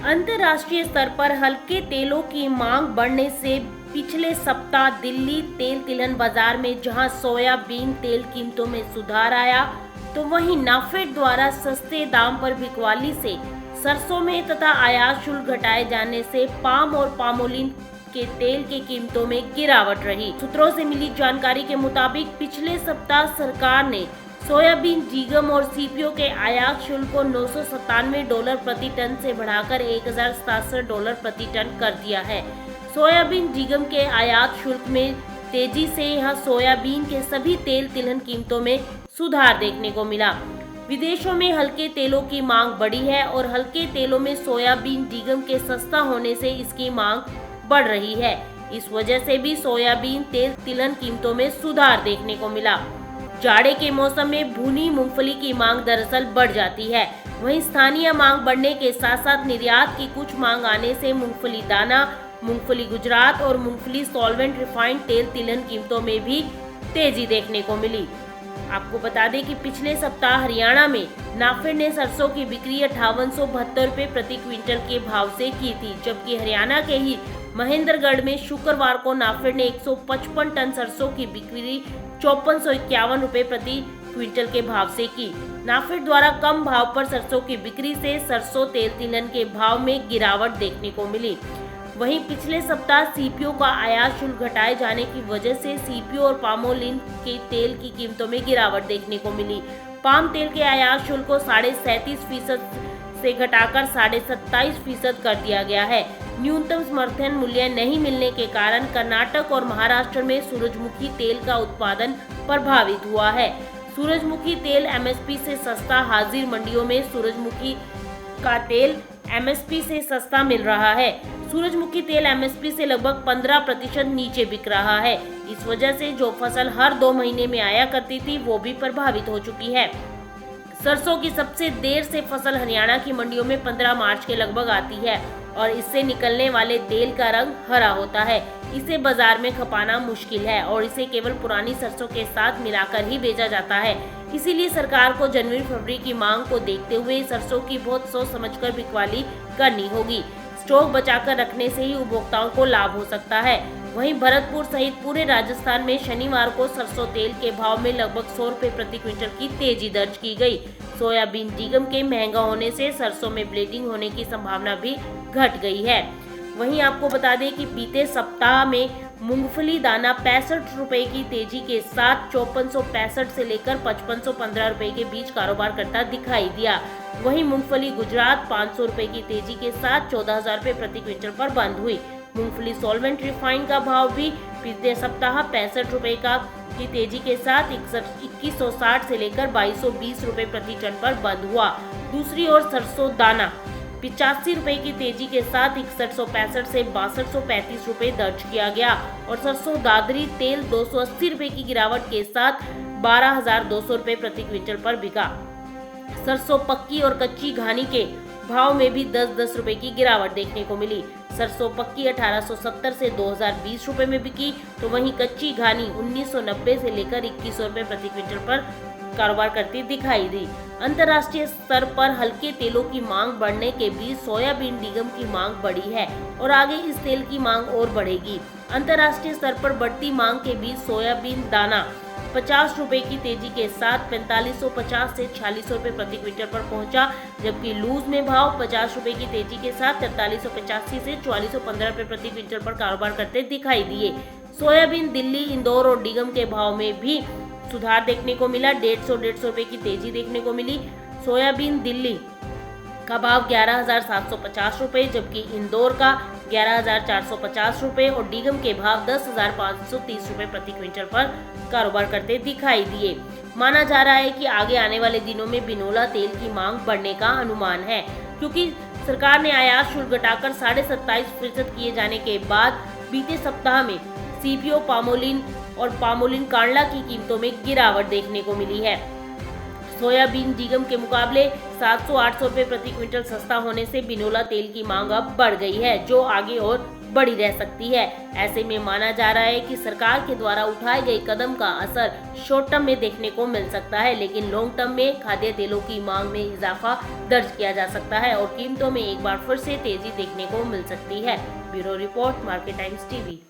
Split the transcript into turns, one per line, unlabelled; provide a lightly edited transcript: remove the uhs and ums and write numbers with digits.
अंतर्राष्ट्रीय स्तर पर हल्के तेलों की मांग बढ़ने से पिछले सप्ताह दिल्ली तेल तिलहन बाजार में जहां सोयाबीन तेल कीमतों में सुधार आया, तो वहीं नाफेड द्वारा सस्ते दाम पर बिकवाली से सरसों में तथा आयात शुल्क घटाए जाने से पाम और पामोलिन के तेल की कीमतों में गिरावट रही। सूत्रों से मिली जानकारी के मुताबिक पिछले सप्ताह सरकार ने सोयाबीन जीगम और सीपीओ के आयात शुल्क को $997 प्रति टन से बढ़ाकर $1067 प्रति टन कर दिया है। सोयाबीन जीगम के आयात शुल्क में तेजी से यहां सोयाबीन के सभी तेल तिलहन कीमतों में सुधार देखने को मिला। विदेशों में हल्के तेलों की मांग बढ़ी है और हल्के तेलों में सोयाबीन जीगम के सस्ता होने से इसकी मांग बढ़ रही है। इस वजह से भी सोयाबीन तेल तिलहन कीमतों में सुधार देखने को मिला। जाड़े के मौसम में भुनी मूंगफली की मांग दरअसल बढ़ जाती है। वहीं स्थानीय मांग बढ़ने के साथ साथ निर्यात की कुछ मांग आने से मूंगफली दाना, मूंगफली गुजरात और मूंगफली सॉल्वेंट रिफाइंड तेल तिलहन कीमतों में भी तेजी देखने को मिली। आपको बता दें कि पिछले सप्ताह हरियाणा में नाफेड ने सरसों की बिक्री 5872 रुपए प्रति क्विंटल के भाव से की थी, जबकि हरियाणा के ही महेंद्रगढ़ में शुक्रवार को नाफेड ने 155 टन सरसों की बिक्री 5451 रुपए प्रति क्विंटल के भाव से की। नाफेड द्वारा कम भाव पर सरसों की बिक्री से सरसों तेल तिलहन के भाव में गिरावट देखने को मिली। वहीं पिछले सप्ताह सीपीओ का आयात शुल्क घटाए जाने की वजह से सीपीओ और पामोलिन के तेल की कीमतों में गिरावट देखने को मिली। पाम तेल के आयात शुल्क को 37.5% से घटाकर 27.5% कर दिया गया है। न्यूनतम समर्थन मूल्य नहीं मिलने के कारण कर्नाटक और महाराष्ट्र में सूरजमुखी तेल का उत्पादन प्रभावित हुआ है। सूरजमुखी तेल एमएसपी से सस्ता, हाजिर मंडियों में सूरजमुखी का तेल एमएसपी से सस्ता मिल रहा है। सूरजमुखी तेल एमएसपी से लगभग 15% नीचे बिक रहा है। इस वजह से जो फसल हर 2 महीने में आया करती थी वो भी प्रभावित हो चुकी है। सरसों की सबसे देर से फसल हरियाणा की मंडियों में 15 मार्च के लगभग आती है और इससे निकलने वाले तेल का रंग हरा होता है। इसे बाजार में खपाना मुश्किल है और इसे केवल पुरानी सरसों के साथ मिलाकर ही बेचा जाता है। इसीलिए सरकार को जनवरी फरवरी की मांग को देखते हुए सरसों की बहुत सोच समझकर बिकवाली करनी होगी। स्टॉक बचाकर रखने से ही उपभोक्ताओं को लाभ हो सकता है। वहीं भरतपुर सहित पूरे राजस्थान में शनिवार को सरसों तेल के भाव में लगभग 100 रुपए प्रति क्विंटल की तेजी दर्ज की गई। सोयाबीन जीगम के महंगा होने से सरसों में ब्लीडिंग होने की संभावना भी घट गई है। वहीं आपको बता दें कि बीते सप्ताह में मूंगफली दाना 65 रुपए की तेजी के साथ 5465 से लेकर 5515 रुपए के बीच कारोबार करता दिखाई दिया। वहीं मूंगफली गुजरात 500 रुपए की तेजी के साथ 14,000 रुपए प्रति क्विंटल पर बंद हुई। मूंगफली सॉल्वेंट रिफाइंड का भाव भी पिछले सप्ताह 65 रुपए की तेजी के साथ 2160 से लेकर 2220 रुपए प्रति टन पर बंद हुआ। दूसरी ओर सरसों दाना 85 रुपए की तेजी के साथ 6165 से 6235 रुपए दर्ज किया गया और सरसों दादरी तेल 280 रुपए की गिरावट के साथ 12,200 रुपए प्रति क्विंटल पर बिका। सरसों पक्की और कच्ची घानी के भाव में भी 10-10 रुपए की गिरावट देखने को मिली। सरसों पक्की 1870 से 2020 रुपए में बिकी, तो वहीं कच्ची घानी 1990 से लेकर 2100 रुपए प्रति क्विंटल पर कारोबार करती दिखाई दी। अंतर्राष्ट्रीय स्तर पर हल्के तेलों की मांग बढ़ने के बीच सोयाबीन जीगम की मांग बढ़ी है और आगे इस तेल की मांग और बढ़ेगी। अंतर्राष्ट्रीय स्तर पर बढ़ती मांग के बीच सोयाबीन दाना 50 रुपए की तेजी के साथ 4550 से 4600 रुपए प्रति क्विंटल पर पहुंचा, जबकि लूज में भाव 50 रुपए की तेजी के साथ 4385 से 4415 रुपए प्रति क्विंटल पर कारोबार करते दिखाई दिए। सोयाबीन दिल्ली, इंदौर और डीगम के भाव में भी सुधार देखने को मिला। 150 रुपए की तेजी देखने को मिली। सोयाबीन दिल्ली का भाव 11,750 रुपए, जबकि इंदौर का 11,450 रुपए और डीगम के भाव 10,530 रुपए प्रति क्विंटल पर कारोबार करते दिखाई दिए। माना जा रहा है कि आगे आने वाले दिनों में बिनोला तेल की मांग बढ़ने का अनुमान है, क्योंकि सरकार ने आयात शुल्क घटाकर 27.5% किए जाने के बाद बीते सप्ताह में सीपीओ पामोलिन और पामोलिन कांडला की कीमतों में गिरावट देखने को मिली है। सोयाबीन निगम के मुकाबले 700-800 रुपए प्रति क्विंटल सस्ता होने से बिनोला तेल की मांग अब बढ़ गई है, जो आगे और बड़ी रह सकती है। ऐसे में माना जा रहा है कि सरकार के द्वारा उठाए गए कदम का असर शॉर्ट टर्म में देखने को मिल सकता है, लेकिन लॉन्ग टर्म में खाद्य तेलों की मांग में इजाफा दर्ज किया जा सकता है और कीमतों में एक बार फिर से तेजी देखने को मिल सकती है। Bureau report, market times TV.